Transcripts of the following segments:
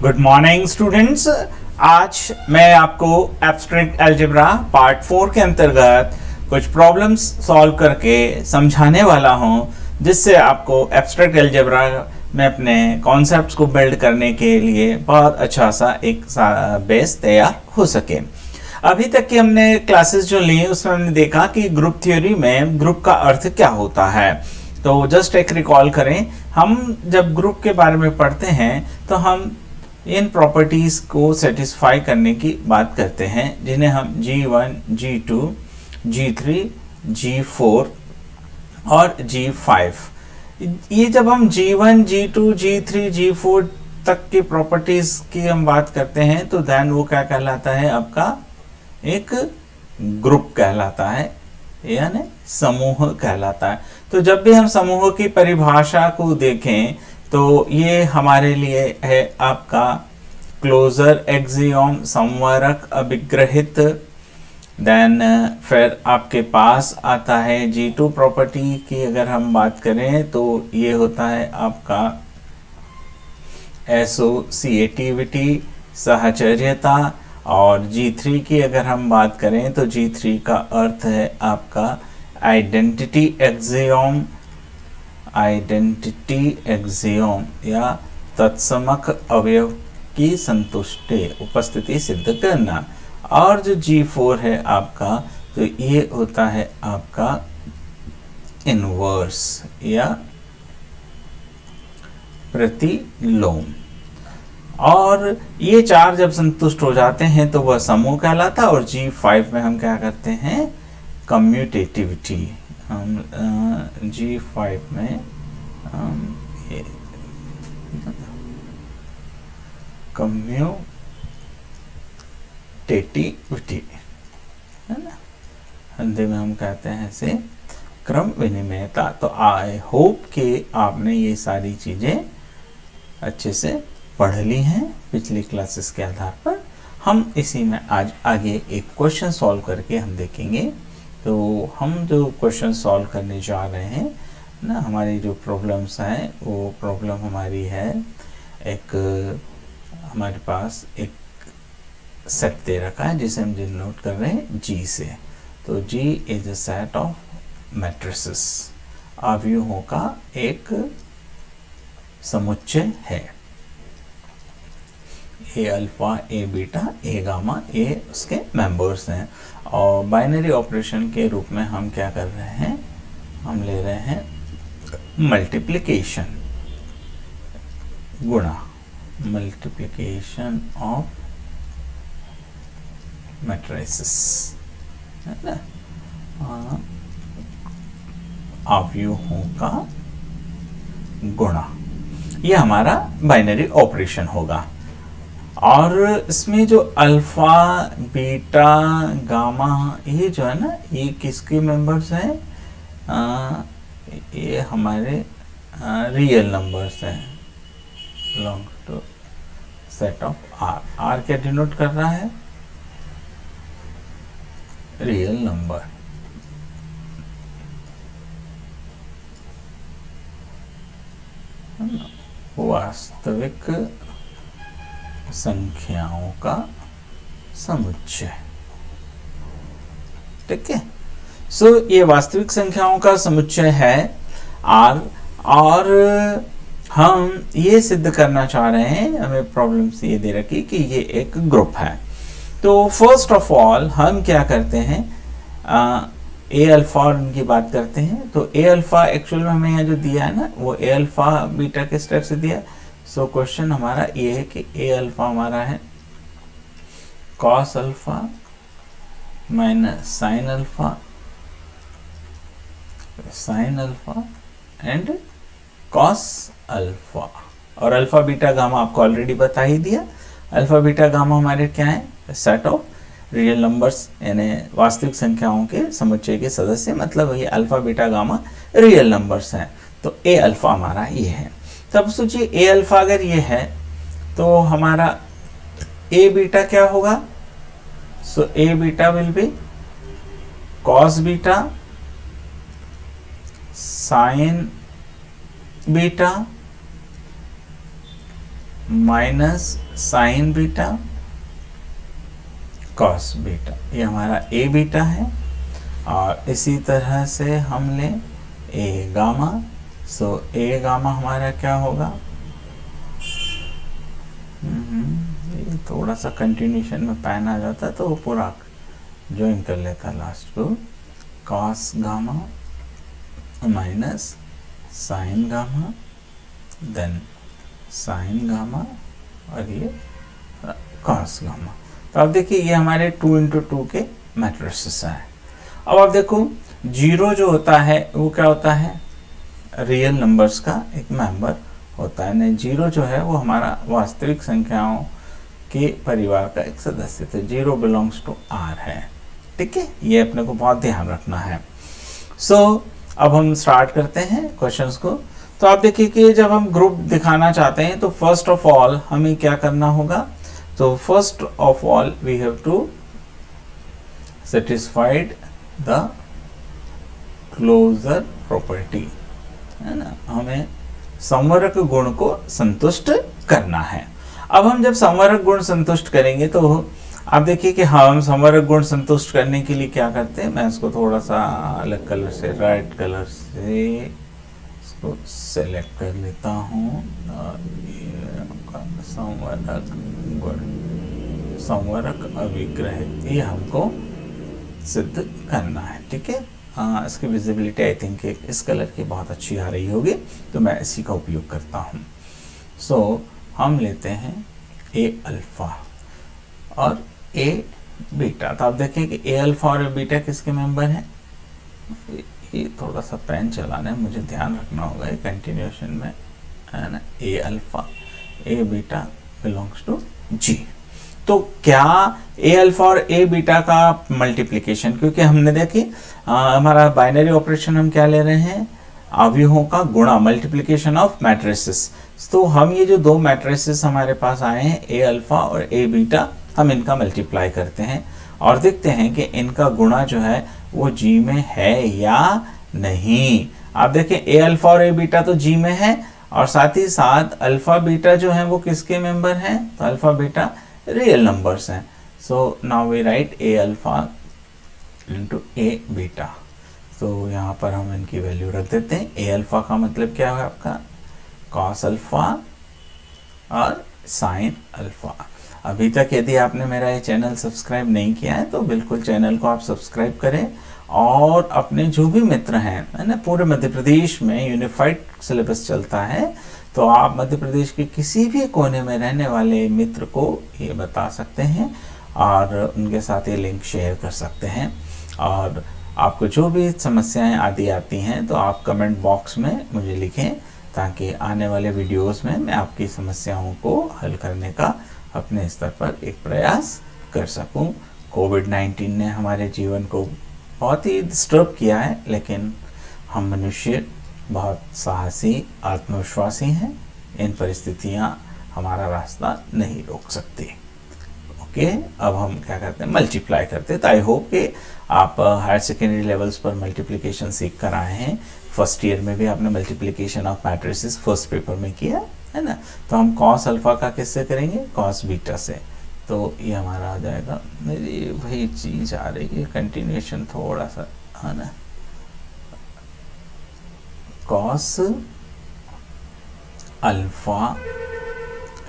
Good morning students. आज मैं आपको एब्स्ट्रैक्ट अलजेब्रा पार्ट 4 के अंतर्गत कुछ प्रॉब्लम्स सॉल्व करके समझाने वाला हूं, जिससे आपको एब्स्ट्रैक्ट अलजेब्रा में अपने कॉन्सेप्ट्स को बिल्ड करने के लिए बहुत अच्छा सा एक बेस तैयार हो सके। अभी तक की हमने क्लासेस जो ली उसमें हमने देखा कि ग्रुप थ्योरी में ग्रुप का अर्थ क्या होता है। तो जस्ट एक रिकॉल करें, हम जब ग्रुप के बारे में पढ़ते हैं तो हम इन प्रॉपर्टीज को सेटिस्फाई करने की बात करते हैं, जिन्हें हम G1, G2, G3, G4 और G5, ये जब हम G1, G2, G3, G4 तक की प्रॉपर्टीज की हम बात करते हैं तो देन वो क्या कहलाता है, आपका एक ग्रुप कहलाता है, यानी समूह कहलाता है। तो जब भी हम समूह की परिभाषा को देखें तो ये हमारे लिए है आपका क्लोजर एक्सियोम, संवरक अभिग्रहित। देन फिर आपके पास आता है G2 प्रॉपर्टी की अगर हम बात करें तो ये होता है आपका एसोसिएटिविटी, सहचर्यता। और G3 की अगर हम बात करें तो G3 का अर्थ है आपका आइडेंटिटी एक्सियोम, आइडेंटिटी एक्सियोम या तत्समक अवयव की संतुष्टि उपस्थिति सिद्ध करना। और जो G4 है आपका, तो ये होता है आपका इनवर्स या प्रतिलोम। और ये चार जब संतुष्ट हो जाते हैं तो वह समूह कहलाता है। और G5 में हम क्या करते हैं, कम्यूटेटिविटी। हम G5 में कम्यूटेटिविटी है ना, हिंदी में हम कहते हैं इसे क्रम विनिमयता। तो आई होप कि आपने ये सारी चीजें अच्छे से पढ़ ली हैं पिछली क्लासेस के आधार पर। हम इसी में आज आगे एक क्वेश्चन सॉल्व करके हम देखेंगे। तो हम जो क्वेश्चन सॉल्व करने जा रहे हैं ना, हमारी जो प्रॉब्लम्स हैं वो प्रॉब्लम हमारी है, एक हमारे पास एक सेट दे रखा है जिसे हम डिनोट कर रहे हैं G से। तो G is a set of matrices, अवयवों का एक समुच्चय है। ए alpha, A beta, A gamma, ये उसके मेंबर्स हैं। और बाइनरी ऑपरेशन के रूप में हम क्या कर रहे हैं, हम ले रहे हैं मल्टीप्लिकेशन, गुणा, मल्टीप्लिकेशन ऑफ मैट्रिसेस है ना, अवयवों का गुणा। ये हमारा बाइनरी ऑपरेशन होगा। और इसमें जो अल्फा, बीटा, गामा, ये जो है ना, ये किसके मेंबर्स हैं, ये हमारे रियल नंबर्स हैं, belong to set of R. R क्या डिनोट कर रहा है, रियल नंबर। वास्तविक संख्याओं का समुच्चय, ठीक है। सो ये वास्तविक संख्याओं का समुच्चय है R। और हम ये सिद्ध करना चाह रहे हैं, हमें प्रॉब्लम से ये दे रखी कि ये एक ग्रुप है। तो फर्स्ट ऑफ ऑल हम क्या करते हैं, ए अल्फा और इनकी बात करते हैं। तो ए अल्फा एक्चुअल में हमें यहाँ जो दिया है ना, वो ए अल्फा बीटा के स्टेप से दिया है। सो क्वेश्चन हमारा ये है कि ए अल्फा हमारा है cos alpha minus sine alpha, sine alpha and cos alpha. और अल्फा बीटा गामा आपको ऑलरेडी बता ही दिया। अल्फा बीटा गामा हमारे क्या है, सेट ऑफ रियल नंबर्स, यानी वास्तविक संख्याओं के समुच्चय के सदस्य, मतलब ये alpha beta gamma real numbers हैं। तो ए अल्फा हमारा ये है। तब सोचिए ए अल्फा अगर ये है तो हमारा ए बीटा क्या होगा, so A beta will be cos beta sine beta minus sine beta cos beta, ये हमारा ए बीटा है। और इसी तरह से हम लें ए गामा, सो ए गामा हमारा क्या होगा, ये थोड़ा सा कंटिन्यूशन में पैन आ जाता तो वो पूरा ज्वाइन कर लेता लास्ट को, cos gamma minus sine gamma then sine gamma और ये कॉस गामा। तो अब देखिए ये हमारे 2 इंटू 2 के मैट्रिसेस हैं। अब आप देखो जीरो जो होता है वो क्या होता है, रियल नंबर्स का एक मेंबर होता है। नहीं, जीरो जो है वो हमारा वास्तविक संख्याओं के परिवार का एक सदस्य, तो जीरो बिलोंग्स टू आर है। ठीक है, ये अपने को बहुत ध्यान रखना है। सो अब हम स्टार्ट करते हैं क्वेश्चंस को। तो आप देखिए कि जब हम ग्रुप दिखाना चाहते हैं तो फर्स्ट ऑफ ऑल हमें क्या करना होगा, तो first of all we have to satisfied the closure property, है ना, हमें संवरक गुण को संतुष्ट करना है। अब हम जब संवरक गुण संतुष्ट करेंगे तो आप देखिए कि हम संवरक गुण संतुष्ट करने के लिए क्या करते हैं, मैं इसको थोड़ा सा अलग कलर से, रेड कलर से इसको सेलेक्ट कर लेता हूँ। और ये संवरक गुण, संवरक अभिग्रह, ये हमको सिद्ध करना है। ठीक है, इसकी विजिबिलिटी आई थिंक इस कलर की बहुत अच्छी आ रही होगी, तो मैं इसी का उपयोग करता हूँ। सो हम लेते हैं ए अल्फा और ए बीटा। तो आप देखें कि ए अल्फा और ए बीटा किसके मेंबर हैं, ये थोड़ा सा पेन चलाना है, मुझे ध्यान रखना होगा ये कंटिन्यूशन में, है ना। A alpha A beta belongs to G. तो क्या ए अल्फा और ए बीटा का मल्टीप्लिकेशन, क्योंकि हमने देखी हमारा बाइनरी ऑपरेशन हम क्या ले रहे हैं, अवयवों का गुणा, मल्टीप्लिकेशन ऑफ मैट्रिसेस। तो हम ये जो दो मैट्रिसेस हमारे पास आए हैं ए अल्फा और ए बीटा, हम इनका मल्टीप्लाई करते हैं और देखते हैं कि इनका गुणा जो है वो जी में है या नहीं। आप देखें ए अल्फा और ए बीटा तो जी में है, और साथ ही साथ अल्फा बीटा जो है वो किसके मेंबर हैं, तो अल्फा बीटा रियल नंबर्स हैं। So now we write A alpha into A beta. तो यहाँ पर हम इनकी वैल्यू रख देते हैं। ए अल्फा का मतलब क्या है आपका, कॉस अल्फा और साइन अल्फा। अभी तक यदि आपने मेरा ये चैनल सब्सक्राइब नहीं किया है तो बिल्कुल चैनल को आप सब्सक्राइब करें, और अपने जो भी मित्र हैं, है ना, पूरे मध्य प्रदेश में यूनिफाइड सिलेबस चलता है, तो आप मध्य प्रदेश के किसी भी कोने में रहने वाले मित्र को ये बता सकते हैं और उनके साथ ये लिंक शेयर कर सकते हैं। और आपको जो भी समस्याएं आदि आती हैं तो आप कमेंट बॉक्स में मुझे लिखें, ताकि आने वाले वीडियोस में मैं आपकी समस्याओं को हल करने का अपने स्तर पर एक प्रयास कर सकूं। कोविड-19 ने हमारे जीवन को बहुत ही डिस्टर्ब किया है, लेकिन हम मनुष्य बहुत साहसी, आत्मविश्वासी हैं। इन परिस्थितियां हमारा रास्ता नहीं रोक सकती। ओके, अब हम क्या करते हैं, मल्टीप्लाई करते हैं। तो आई होप कि आप हायर सेकेंडरी लेवल्स पर मल्टीप्लिकेशन सीख कर आए हैं। फर्स्ट ईयर में भी आपने multiplication of matrices first paper में किया है ना। तो हम कॉस अल्फा का किससे करेंगे, कॉस बीटा से। तो ये हमारा आ जाएगा, मेरी वही चीज आ रही है, कंटिन्यूएशन थोड़ा सा, है ना, cos alpha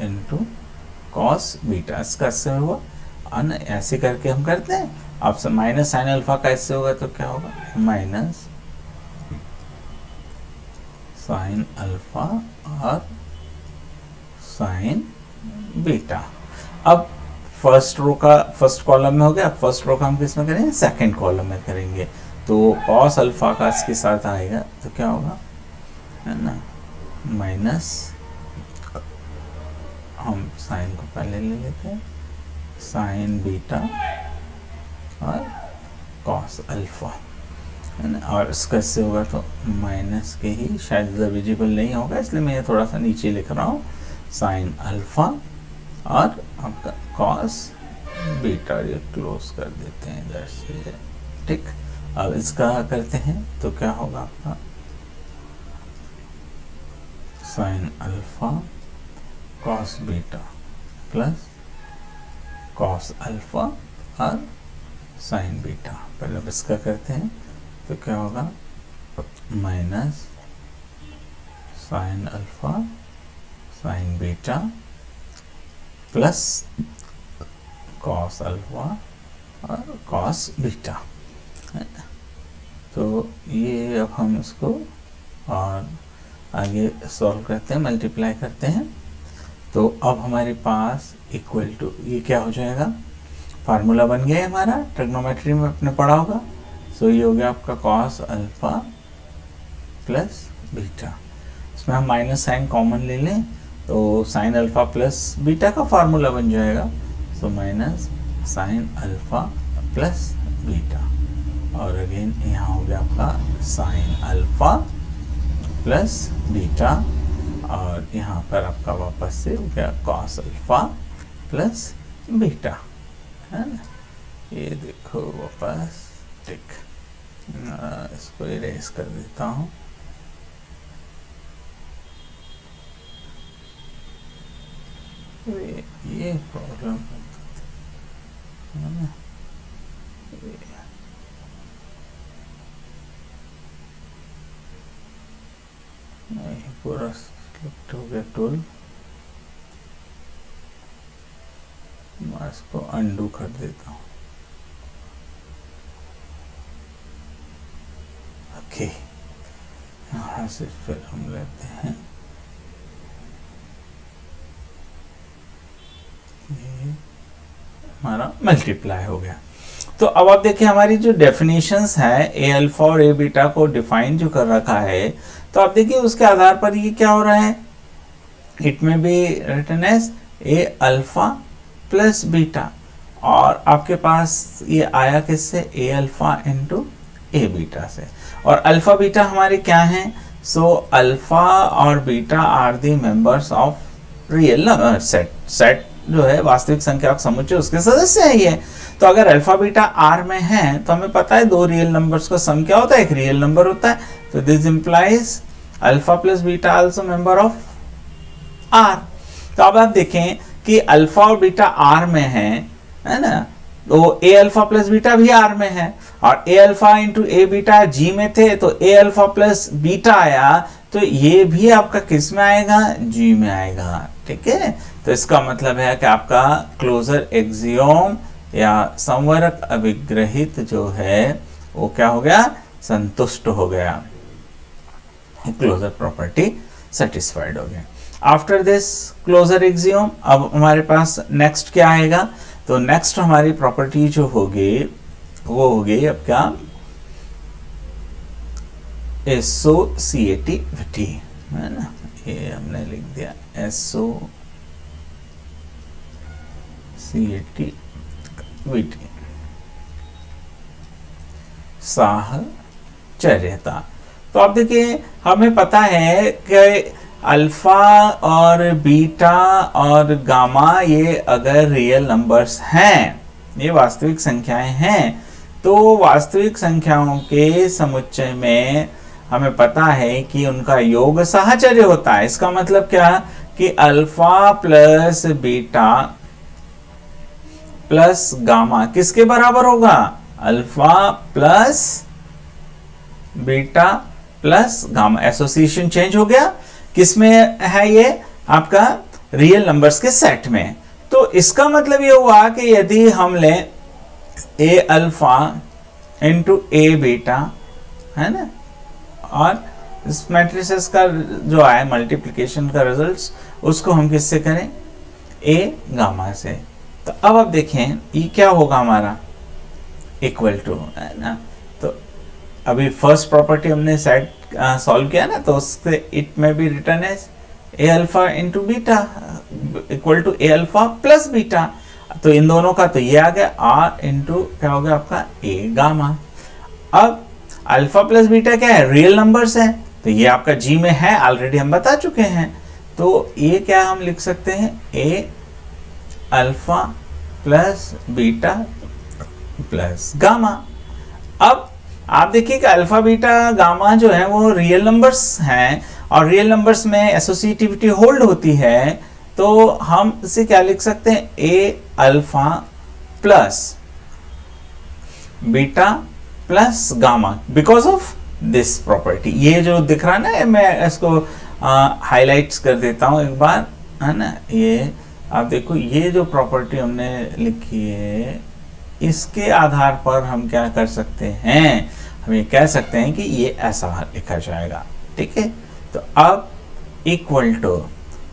into cos beta, इसका इससे हुआ, और ऐसे करके हम करते हैं। अब से माइनस साइन अल्फा का इससे होगा तो क्या होगा, माइनस साइन अल्फा और साइन बीटा। अब फर्स्ट रो का फर्स्ट कॉलम में हो गया, फर्स्ट रो का हम किस में करेंगे, सेकंड कॉलम में करेंगे। तो कॉस अल्फा का इसके साथ आएगा तो क्या होगा, है ना, माइनस, हम साइन को पहले ले लेते हैं, साइन बीटा और कॉस अल्फा, है ना। और इसका इससे होगा तो माइनस के ही, शायद इधर विजिबल नहीं होगा इसलिए मैं थोड़ा सा नीचे लिख रहा हूँ, साइन अल्फा और आपका कॉस बीटा, ये क्लोज कर देते हैं इधर से। ठीक, अब इसका करते हैं तो क्या होगा आपका, sign alpha cos beta plus cos alpha और साइन बीटा। पहले अब इसका करते हैं तो क्या होगा, minus sine alpha sign beta plus cos alpha और कॉस बीटा। तो ये अब हम इसको और आगे सॉल्व करते हैं, मल्टीप्लाई करते हैं। तो अब हमारे पास इक्वल टू ये क्या हो जाएगा, फार्मूला बन गया है हमारा, ट्रिग्नोमेट्री में आपने पढ़ा होगा। सो ये हो गया आपका कॉस अल्फा प्लस बीटा। इसमें हम माइनस साइन कॉमन ले लें तो साइन अल्फा प्लस बीटा का फार्मूला बन जाएगा। So minus sine alpha plus beta, और अगेन यहाँ हो गया आपका साइन अल्फा प्लस बीटा, और यहाँ पर आपका वापस से हो गया कॉस अल्फा प्लस बीटा, है ना। ये देखो वापस टिक, इसको इरेज कर देता हूँ। ये प्रॉब्लम है ना, नहीं पूरा सिलेक्ट हो गया टूल। मैं इसको अंडू कर देता हूँ। ओके, यहाँ से फिर हम लेते हैं ये हमारा मल्टीप्लाई हो गया। तो अब आप देखिए हमारी जो डेफिनेशंस है ए अल्फा और ए बीटा को डिफाइन जो कर रखा है, तो आप देखिए उसके आधार पर ये क्या हो रहा है, it may be written as A alpha plus beta, और आपके पास ये आया किससे, A alpha into A beta से। और अल्फा बीटा हमारे क्या हैं, सो अल्फा और beta are the members of real number set. Set जो है वास्तविक संख्या समुच्चय उसके सदस्य है ये। तो अगर अल्फा बीटा आर में है तो हमें पता है दो रियल नंबर्स का सम क्या होता है, एक रियल नंबर होता है। तो this implies alpha plus beta also member of R. तो अब आप देखें कि अल्फा और बीटा आर में है ना, तो ए अल्फा प्लस बीटा भी आर में है, और ए अल्फा इंटू ए बीटा जी में थे, तो ए अल्फा प्लस बीटा आया, तो ये भी आपका किस में आएगा, जी में आएगा। ठीक है, तो इसका मतलब है कि आपका क्लोजर एक्सियोम या संवरक अभिग्रहित जो है वो क्या हो गया, संतुष्ट हो गया, क्लोजर प्रॉपर्टी सेटिस्फाइड हो गया। आफ्टर दिस क्लोजर एक्सियोम अब हमारे पास नेक्स्ट क्या आएगा, तो नेक्स्ट हमारी प्रॉपर्टी जो होगी वो होगी अब क्या, एसोसिएटिविटी, है ना, ये हमने लिख दिया एसोसिएटिविटी, साहचर्यता। तो अब देखिए हमें पता है कि अल्फा और बीटा और गामा ये अगर रियल नंबर्स हैं, ये वास्तविक संख्याएं हैं, तो वास्तविक संख्याओं के समुच्चय में हमें पता है कि उनका योग साहचर्य होता है। इसका मतलब क्या कि alpha plus beta plus gamma किसके बराबर होगा, alpha plus beta plus gamma. Association change हो गया, किसमें है ये, आपका रियल नंबर्स के सेट में। तो इसका मतलब ये हुआ कि यदि हम लें ए अल्फा इंटू ए बीटा, है ना, और इस मैट्रिसेस का जो आया मल्टीप्लिकेशन का रिजल्ट्स, उसको हम किससे करें, ए गामा से। तो अब आप देखें ये क्या होगा हमारा, इक्वल टू, है ना। तो अभी फर्स्ट प्रॉपर्टी हमने सेट सॉल्व किया ना, तो उससे it may be written as A alpha into beta equal to A alpha plus beta. तो इन दोनों का तो ये आ गया आर इंटू क्या हो गया आपका ए गामा। अब अल्फा प्लस बीटा क्या है, रियल नंबर्स है, तो ये आपका जी में है, ऑलरेडी हम बता चुके हैं। तो ये क्या हम लिख सकते हैं, ए alpha plus beta plus gamma. अब आप देखिए कि अल्फा बीटा गामा जो है वो रियल नंबर्स हैं, और रियल नंबर्स में एसोसिएटिविटी होल्ड होती है। तो हम इसे क्या लिख सकते हैं, ए alpha plus beta plus gamma because of this property. ये जो दिख रहा है ना, मैं इसको हाईलाइट्स कर देता हूं एक बार, है ना। ये आप देखो, ये जो प्रॉपर्टी हमने लिखी है इसके आधार पर हम क्या कर सकते हैं, हम ये कह सकते हैं कि ये ऐसा लिखा जाएगा, ठीक है। तो अब इक्वल टू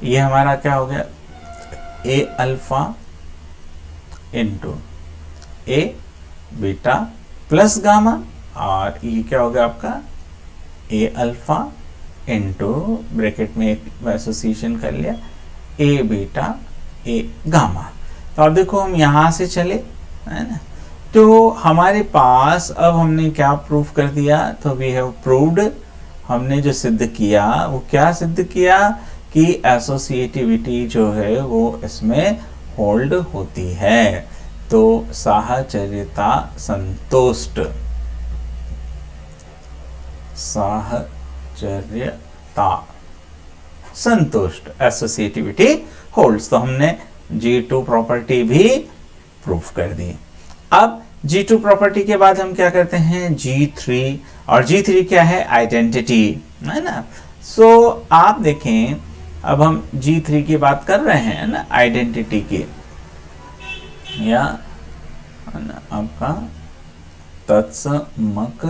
ये हमारा क्या हो गया, ए alpha into A beta plus gamma, और ये क्या हो गया आपका ए अल्फा इंटू ब्रैकेट में एक एसोसिएशन कर लिया ए बीटा ए गामा। तो अब देखो हम यहां से चले, है ना, तो हमारे पास अब हमने क्या प्रूफ कर दिया, तो वी हैव प्रूव्ड, हमने जो सिद्ध किया वो क्या सिद्ध किया कि एसोसिएटिविटी जो है वो इसमें होल्ड होती है। तो साहचर्यता संतुष्ट, साहचर्यता संतुष्ट, एसोसिएटिविटी होल्ड्स। तो हमने G2 प्रॉपर्टी भी प्रूफ कर दी। अब G2 प्रॉपर्टी के बाद हम क्या करते हैं, G3, और G3 क्या है, आइडेंटिटी, है ना। सो आप देखें, अब हम G3 की बात कर रहे हैं ना, आइडेंटिटी की, या आपका तत्समक,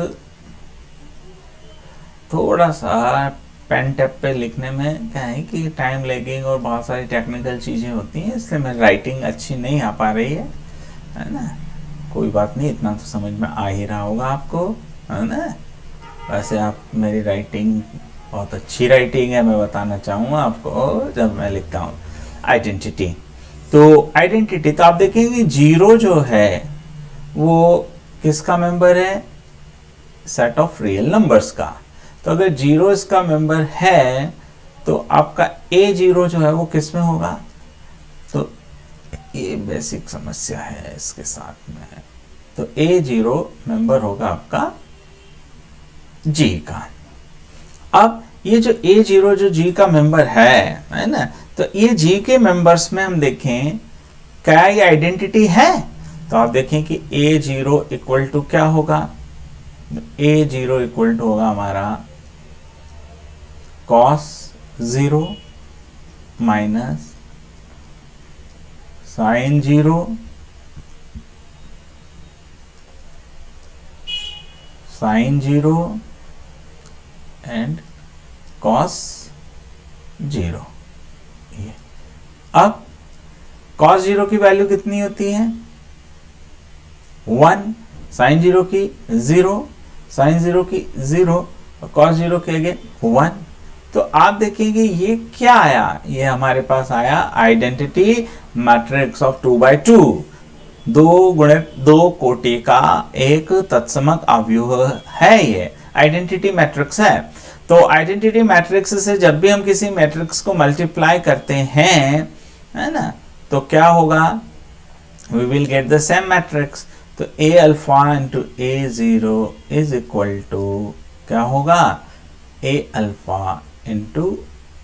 थोड़ा सा पेन टैप पे लिखने में क्या है कि टाइम लैगिंग और बहुत सारी टेक्निकल चीज़ें होती हैं, इसलिए मेरी राइटिंग अच्छी नहीं आ पा रही है ना। कोई बात नहीं, इतना तो समझ में आ ही रहा होगा आपको, है ना। वैसे आप, मेरी राइटिंग बहुत अच्छी राइटिंग है, मैं बताना चाहूँगा आपको जब मैं लिखता हूँ आइडेंटिटी। तो आइडेंटिटी, तो आप देखेंगे जीरो जो है वो किसका मेंबर है, सेट ऑफ रियल नंबर्स का। तो अगर जीरो इसका मेंबर है तो आपका ए जीरो जो है वो किस में होगा, तो ये बेसिक समस्या है इसके साथ में। तो ए जीरो मेंबर होगा आपका जी का। अब ये जो ए जीरो जो जी का मेंबर है ना, तो ये जी के मेंबर्स में हम देखें क्या ये आइडेंटिटी है, तो आप देखें कि ए जीरो इक्वल टू क्या होगा, ए जीरो इक्वल टू होगा हमारा cos 0 minus sin 0 sin 0 and cos 0। ये अब cos 0 की वैल्यू कितनी होती है, 1, sin 0 की 0, sin 0 की 0, और cos 0 की अगेन 1। तो आप देखेंगे ये क्या आया, ये हमारे पास आया आइडेंटिटी मैट्रिक्स ऑफ 2x2, 2 गुणित 2 कोटि का एक तत्समक अवयव है, ये आइडेंटिटी मैट्रिक्स है। तो आइडेंटिटी मैट्रिक्स से जब भी हम किसी मैट्रिक्स को मल्टीप्लाई करते हैं, है ना, तो क्या होगा, we will get the same matrix. तो A alpha into A zero is equal to क्या होगा, A alpha into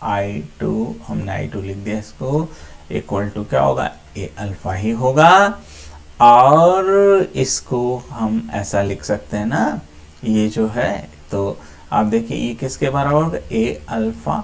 I two, हमने आई टू लिख दिया इसको, इक्वल टू क्या होगा, ए अल्फा ही होगा। और इसको हम ऐसा लिख सकते हैं ना, ये जो है, तो आप देखिए ये किसके बराबर होगा, ए अल्फा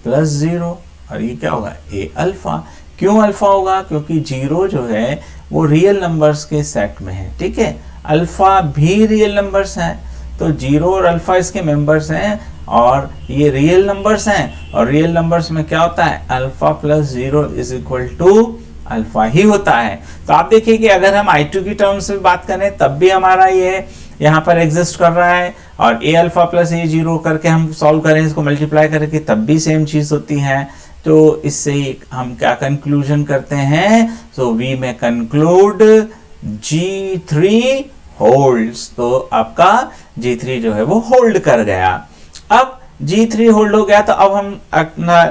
प्लस 0, और ये क्या होगा, ए अल्फा। क्यों अल्फा होगा, क्योंकि जीरो जो है वो रियल नंबर्स के सेट में है, ठीक है। अल्फा भी रियल नंबर्स हैं, तो जीरो और अल्फा इसके मेंबर्स हैं, और ये रियल नंबर्स हैं, और रियल नंबर्स में क्या होता है, alpha plus 0 is equal to alpha ही होता है। तो आप देखिए कि अगर हम I2 की टर्म्स में बात करें तब भी हमारा ये यहाँ पर एग्जिस्ट कर रहा है, और ए अल्फा प्लस ए जीरो करके हम सॉल्व करें, इसको मल्टीप्लाई करके, तब भी सेम चीज होती है। तो इससे हम क्या कंक्लूजन करते हैं, सो वी में कंक्लूड G3 होल्ड्स। तो आपका G3 जो है वो होल्ड कर गया। अब G3 होल्ड हो गया, तो अब हम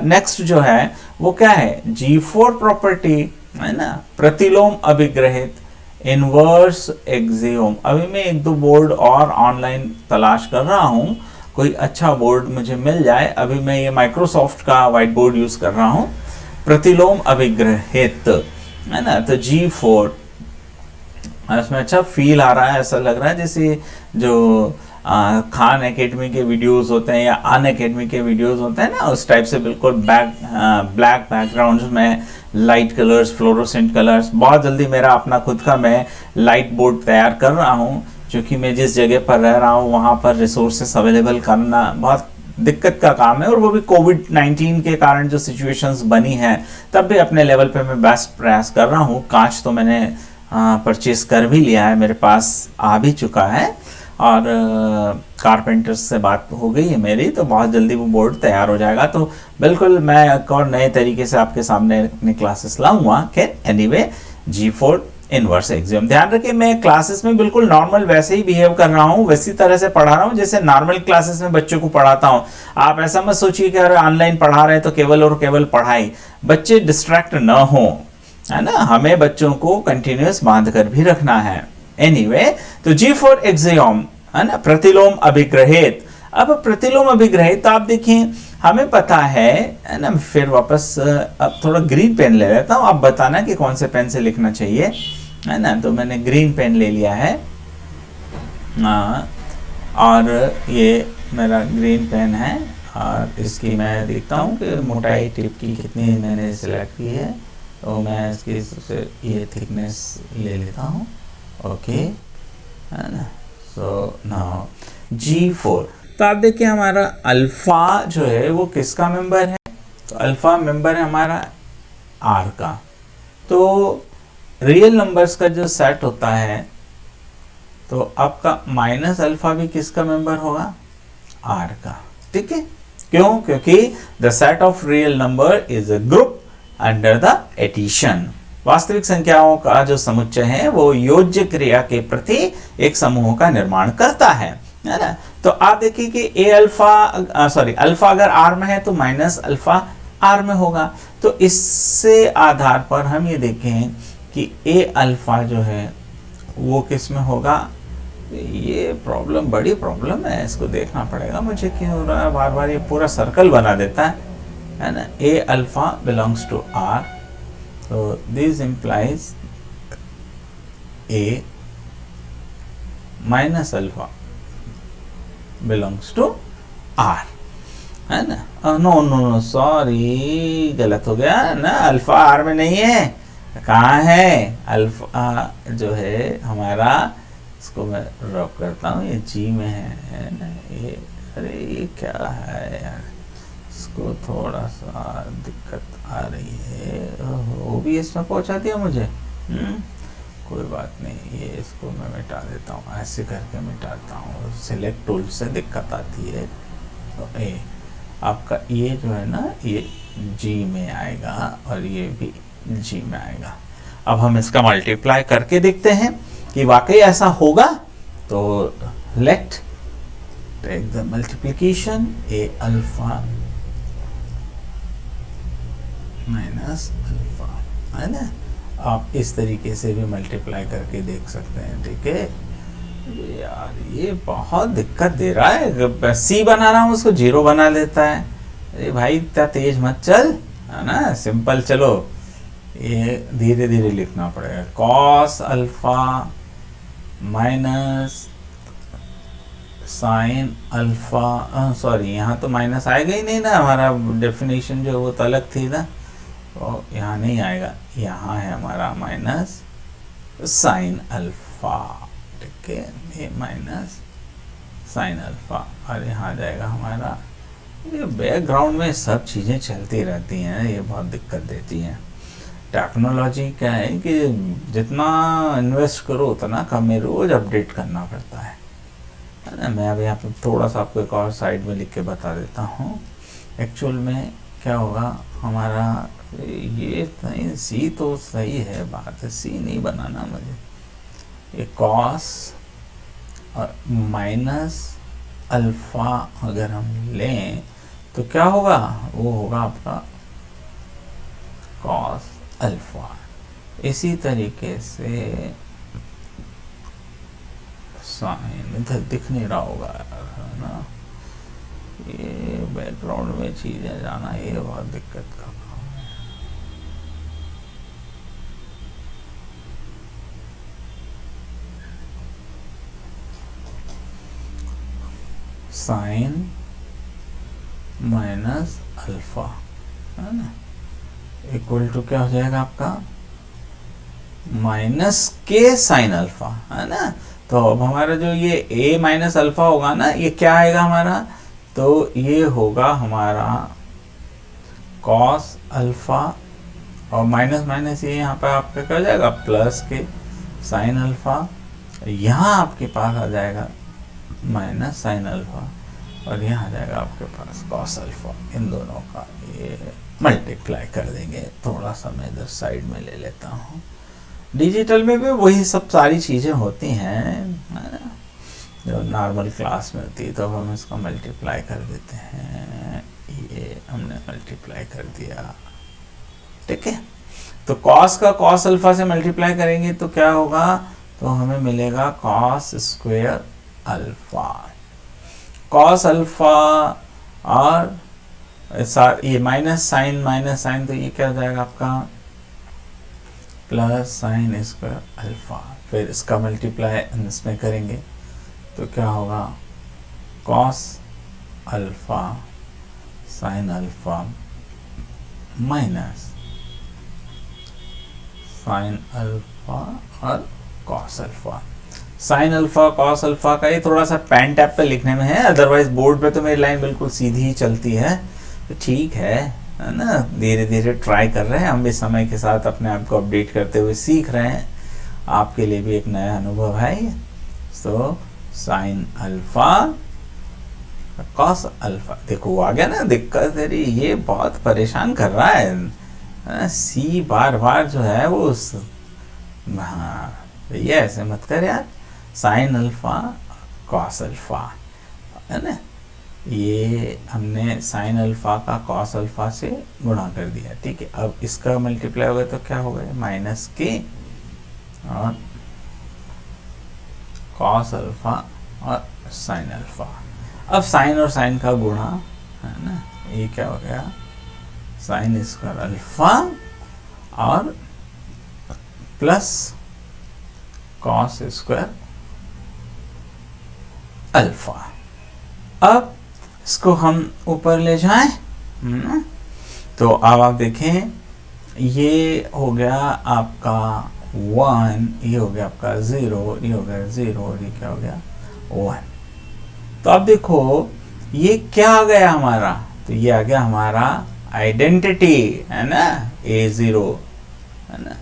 नेक्स्ट जो है वो क्या है, G4 प्रॉपर्टी, है ना, प्रतिलोम अभिग्रहित, इनवर्स एक्सियोम। अभी मैं एक दो बोर्ड और ऑनलाइन तलाश कर रहा हूं, कोई अच्छा बोर्ड मुझे मिल जाए। अभी मैं ये माइक्रोसॉफ्ट का व्हाइट बोर्ड यूज कर रहा हूं, प्रतिलोम अभिग्रहित, है ना। तो G4 इसमें अच्छा फील आ रहा है, ऐसा लग रहा है जैसे जो खान एकेडमी के वीडियोस होते हैं या अन एकेडमी के वीडियोस होते हैं ना, उस टाइप से बिल्कुल ब्लैक बैकग्राउंड में लाइट कलर्स, फ्लोरोसेंट कलर्स। बहुत जल्दी मेरा अपना खुद का मैं लाइट बोर्ड तैयार कर रहा हूँ, क्योंकि मैं जिस जगह पर रह रहा हूँ वहाँ पर रिसोर्सेस अवेलेबल करना बहुत दिक्कत का काम है, और वो भी कोविड-19 के कारण जो सिचुएशंस बनी है, तब भी अपने लेवल पे मैं बेस्ट प्रयास कर रहा हूँ। कांच तो मैंने परचेज कर भी लिया है, मेरे पास आ भी चुका है, और कारपेंटर्स से बात हो गई है मेरी, तो बहुत जल्दी वो बोर्ड तैयार हो जाएगा। तो बिल्कुल मैं एक और नए तरीके से आपके सामने अपनी क्लासेस लाऊंगा। Anyway, G4 inverse axiom. ध्यान रखिए, मैं क्लासेस में बिल्कुल नॉर्मल वैसे ही बिहेव कर रहा हूँ, वैसी तरह से पढ़ा रहा हूँ जैसे नॉर्मल क्लासेस में बच्चों को पढ़ाता हूँ। आप ऐसा मत सोचिए कि अरे ऑनलाइन पढ़ा रहे हैं तो केवल और केवल पढ़ाई, बच्चे डिस्ट्रैक्ट न हो, है ना। हमें बच्चों को कंटिन्यूअस बांध कर भी रखना है। एनीवे, तो G4 एक्सियम, है ना, प्रतिलोम अभिग्रहित। अब प्रतिलोम अभिग्रहित तो आप देखिए, हमें पता है ना। फिर वापस अब थोड़ा ग्रीन पेन ले लेता हूँ, आप बताना कि कौन से पेन से लिखना चाहिए, है ना। तो मैंने ग्रीन पेन ले लिया है, और ये मेरा ग्रीन पेन है, और इसकी मैं देखता हूँ कि मोटाई टिप की कितनी मैंने सिलेक्ट की है, तो मैं इसकी सबसे ये थिकनेस ले लेता हूँ। ओके, है ना। सो नाउ G4, तो आप देखिए हमारा अल्फा जो है वो किसका मेंबर है, तो अल्फा मेंबर है हमारा R का। तो रियल नंबर्स का जो सेट होता है, तो आपका माइनस अल्फा भी किसका मेंबर होगा, R का। ठीक है, क्यों? क्योंकि the set of real number is a group under the addition. वास्तविक संख्याओं का जो समुच्चय है वो योज्य क्रिया के प्रति एक समूह का निर्माण करता है ना। तो आप देखिए कि अल्फा अगर R में है तो माइनस अल्फा R में होगा। तो इससे आधार पर हम ये देखें कि A अल्फा जो है वो किस में होगा। ये प्रॉब्लम, बड़ी प्रॉब्लम है, इसको देखना पड़ेगा मुझे क्यों हो रहा है बार बार, ये पूरा सर्कल बना देता है ना। A alpha belongs to R, so this implies A minus alpha belongs to R, है ना। नो सॉरी, गलत हो गया ना, अल्फा R में नहीं है। कहाँ है अल्फा जो है हमारा, इसको मैं ड्रॉप करता हूँ, ये G में है ना। ये अरे ये क्या है यार, इसको थोड़ा सा दिक्कत आ रही है। वो भी इसमें पहुंचा दिया मुझे, कोई बात नहीं, ये इसको मैं मिटा देता हूँ, ऐसे करके मिटाता हूँ। सिलेक्ट टूल से दिक्कत आती है। तो ए आपका ये जो है ना, ये G में आएगा और ये भी G में आएगा। अब हम इसका मल्टीप्लाई करके देखते हैं कि वाकई ऐसा होगा। तो let take the multiplication, A alpha minus alpha, है ना। आप इस तरीके से भी मल्टीप्लाई करके देख सकते हैं। ठीक है यार, ये बहुत दिक्कत दे रहा है। C बना रहा हूँ उसको 0 बना लेता है। अरे भाई इतना तेज मत चल, है ना। सिंपल चलो, ये धीरे धीरे लिखना पड़ेगा। Cos alpha minus sine alpha, sorry यहाँ तो माइनस आएगा ही नहीं ना, हमारा डेफिनेशन जो वो तो अलग थी ना, तो यहाँ नहीं आएगा। यहाँ है हमारा माइनस साइन अल्फा, ठीक है, ये माइनस साइन अल्फा, और यहाँ आ जाएगा हमारा। ये बैकग्राउंड में सब चीज़ें चलती रहती हैं, ये बहुत दिक्कत देती हैं। टेक्नोलॉजी क्या है कि जितना इन्वेस्ट करो उतना कम में रोज अपडेट करना पड़ता है ना। मैं अब यहाँ पे थोड़ा सा आपको एक और साइड में लिख के बता देता हूँ। एक्चुअल में क्या होगा हमारा, ये नहीं, सी तो सही है, बात है सी नहीं बनाना मुझे। ये कॉस और माइनस अल्फा अगर हम लें तो क्या होगा, वो होगा आपका कॉस अल्फा। इसी तरीके से साइन, इधर दिख नहीं रहा होगा है ना, ये बैकग्राउंड में चीजें जाना ये बहुत दिक्कत का काम है। साइन माइनस अल्फा, है ना, इक्वल टू क्या हो जाएगा आपका माइनस के साइन अल्फा, है ना। तो अब हमारा जो ये a माइनस अल्फा होगा ना, ये क्या आएगा हमारा, तो ये होगा हमारा कॉस अल्फा, और माइनस माइनस ये यहाँ पर आपका क्या हो जाएगा प्लस के साइन अल्फा, यहाँ आपके पास आ जाएगा माइनस साइन अल्फा, और यहाँ आ जाएगा आपके पास कॉस अल्फा। इन दोनों का ये मल्टीप्लाई कर देंगे। थोड़ा सा मैं इधर साइड में ले लेता हूँ। डिजिटल में भी वही सब सारी चीज़ें होती हैं जो नॉर्मल क्लास में होती है। तो हम इसका मल्टीप्लाई कर देते हैं, ये हमने मल्टीप्लाई कर दिया, ठीक है। तो कॉस का कॉस अल्फा से मल्टीप्लाई करेंगे तो क्या होगा, तो हमें मिलेगा cos square alpha. Cos alpha और ये माइनस साइन, तो ये क्या हो जाएगा आपका प्लस साइन स्क्वायर अल्फा। फिर इसका मल्टीप्लाई इसमें करेंगे तो क्या होगा cos alpha sine alpha minus sine alpha और cos alpha. Sine alpha cos alpha का ये थोड़ा सा पेन टैप पे लिखने में है, अदरवाइज बोर्ड पे तो मेरी लाइन बिल्कुल सीधी ही चलती है। तो ठीक है ना, धीरे धीरे ट्राई कर रहे हैं हम भी, समय के साथ अपने आप को अपडेट करते हुए सीख रहे हैं। आपके लिए भी एक नया अनुभव है। तो साइन अल्फा कॉस अल्फा, देखो वो आ गया ना दिक्कत तेरी, ये बहुत परेशान कर रहा है। सी बार बार जो है वो हाँ भैया ऐसे मत कर यार। साइन अल्फा कॉस अल्फा, है ना, ये हमने साइन अल्फा का कॉस अल्फा से गुणा कर दिया, ठीक है। अब इसका मल्टीप्लाई होगा तो क्या होगा माइनस के और कॉस अल्फा और साइन अल्फा। अब साइन और साइन का गुणा, है ना, ये क्या हो गया साइन स्क्वायर अल्फा और प्लस कॉस स्क्वायर अल्फा। अब इसको हम ऊपर ले जाएं, तो अब आप देखें ये हो गया आपका 1, ये हो गया आपका 0, ये हो गया 0 और ये क्या हो गया 1। तो अब देखो ये क्या आ गया हमारा, तो ये आ गया हमारा आइडेंटिटी, है ना, A0, है ना।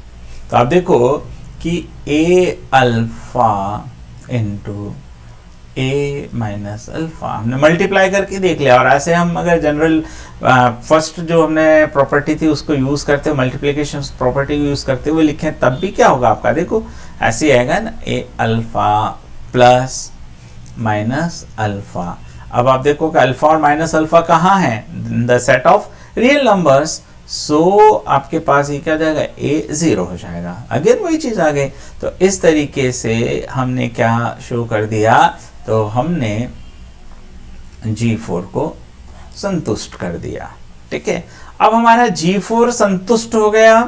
तो आप देखो कि A alpha into A minus alpha हमने मल्टीप्लाई करके देख लिया। और ऐसे हम अगर जनरल फर्स्ट जो हमने प्रॉपर्टी थी उसको यूज करते हुए, मल्टीप्लिकेशन प्रॉपर्टी को यूज करते हुए लिखें, तब भी क्या होगा आपका, देखो ऐसे आएगा ना A alpha plus minus alpha. अब आप देखो कि अल्फा और माइनस अल्फा कहाँ है, the set of real numbers. So आपके पास ये क्या जाएगा A0 हो जाएगा। अगेन वही चीज आ गई। तो इस तरीके से हमने क्या शो कर दिया, तो हमने G4 को संतुष्ट कर दिया, ठीक है। अब हमारा G4 संतुष्ट हो गया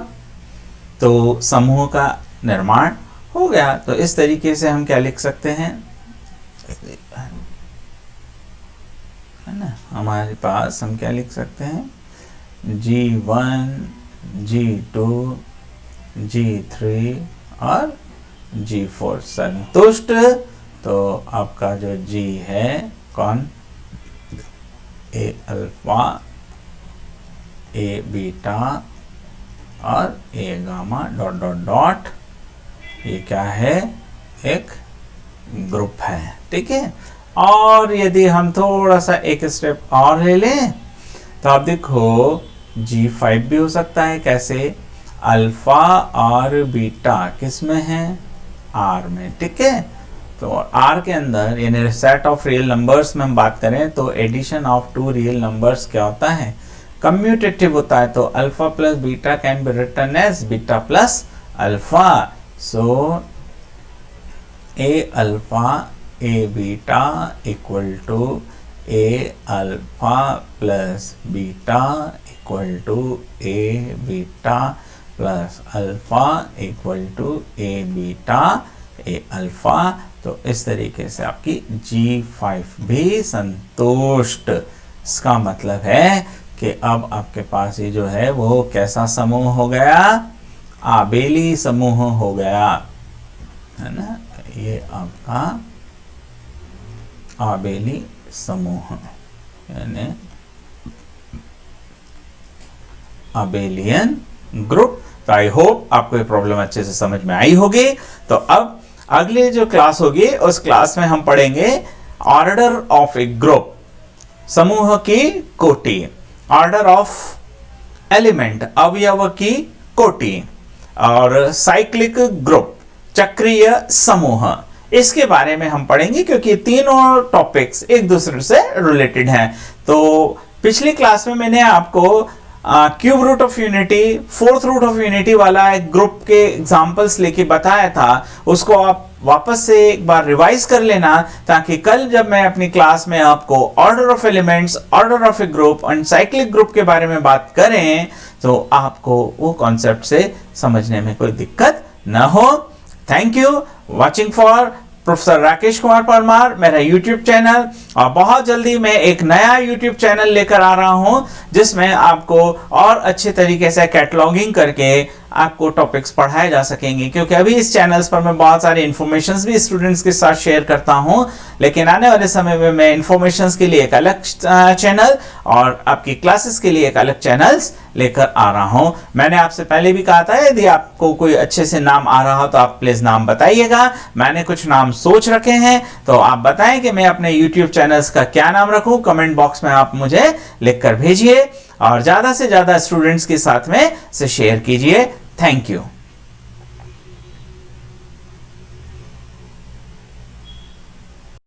तो समूह का निर्माण हो गया। तो इस तरीके से हम क्या लिख सकते हैं, है ना, हमारे पास हम क्या लिख सकते हैं G1 G2 G3 और G4 संतुष्ट। तो आपका जो G है कौन, A अल्फा A बीटा और A gamma dot dot dot, ये क्या है एक ग्रुप है, ठीक है। और यदि हम थोड़ा सा एक स्टेप और ले लें तो आप देखो G5 भी हो सकता है। कैसे, अल्फा और बीटा किस में है, R में, ठीक है। तो R के अंदर यानी सेट ऑफ रियल नंबर्स में हम बात करें तो addition of two real numbers क्या होता है, कम्यूटेटिव होता है। तो alpha plus beta can be written as beta plus alpha. So A alpha A beta equal to A alpha plus beta equal to A beta plus alpha equal to A beta A alpha. तो इस तरीके से आपकी G5 भी संतुष्ट। इसका मतलब है कि अब आपके पास ये जो है वो कैसा समूह हो गया, आबेली समूह हो गया, है ना। ये आपका आबेली समूह यानी अबेलियन ग्रुप। तो आई होप आपको ये प्रॉब्लम अच्छे से समझ में आई होगी। तो अब अगले जो क्लास होगी उस क्लास में हम पढ़ेंगे ऑर्डर ऑफ ए ग्रुप, समूह की कोटि, ऑर्डर ऑफ एलिमेंट, अवयव की कोटि, और साइक्लिक ग्रुप, चक्रीय समूह। इसके बारे में हम पढ़ेंगे क्योंकि तीनों टॉपिक्स एक दूसरे से रिलेटेड हैं। तो पिछली क्लास में मैंने आपको cube root of unity, fourth root of unity वाला एक ग्रुप के एग्जांपल्स लेके बताया था, उसको आप वापस से एक बार रिवाइज कर लेना, ताकि कल जब मैं अपनी क्लास में आपको order of elements, order of A group and cyclic group के बारे में बात करें तो आपको वो कॉन्सेप्ट से समझने में कोई दिक्कत न हो। Thank you watching for professor Rakesh Kumar Parmar, मेरा YouTube चैनल। और बहुत जल्दी मैं एक नया YouTube चैनल लेकर आ रहा हूं जिसमें आपको और अच्छे तरीके से कैटलॉगिंग करके आपको टॉपिक्स पढ़ाए जा सकेंगे, क्योंकि अभी इस चैनल्स पर मैं बहुत सारे इन्फॉर्मेशंस भी स्टूडेंट्स के साथ शेयर करता हूं, लेकिन आने वाले समय में मैं इन्फॉर्मेशंस के लिए एक अलग चैनल और आपकी क्लासेस के लिए एक अलग चैनल्स लेकर आ रहा हूं। मैंने आपसे पहले भी कहा था यदि आपको कोई अच्छे से नाम आ रहा हो तो आप प्लीज नाम बताइएगा। मैंने कुछ नाम सोच रखे हैं, तो आप बताएं कि मैं अपने YouTube चैनल्स का क्या नाम रखूं। कमेंट बॉक्स में आप मुझे लिखकर भेजिए और ज्यादा से ज्यादा स्टूडेंट्स के साथ में इसे शेयर कीजिए। Thank you.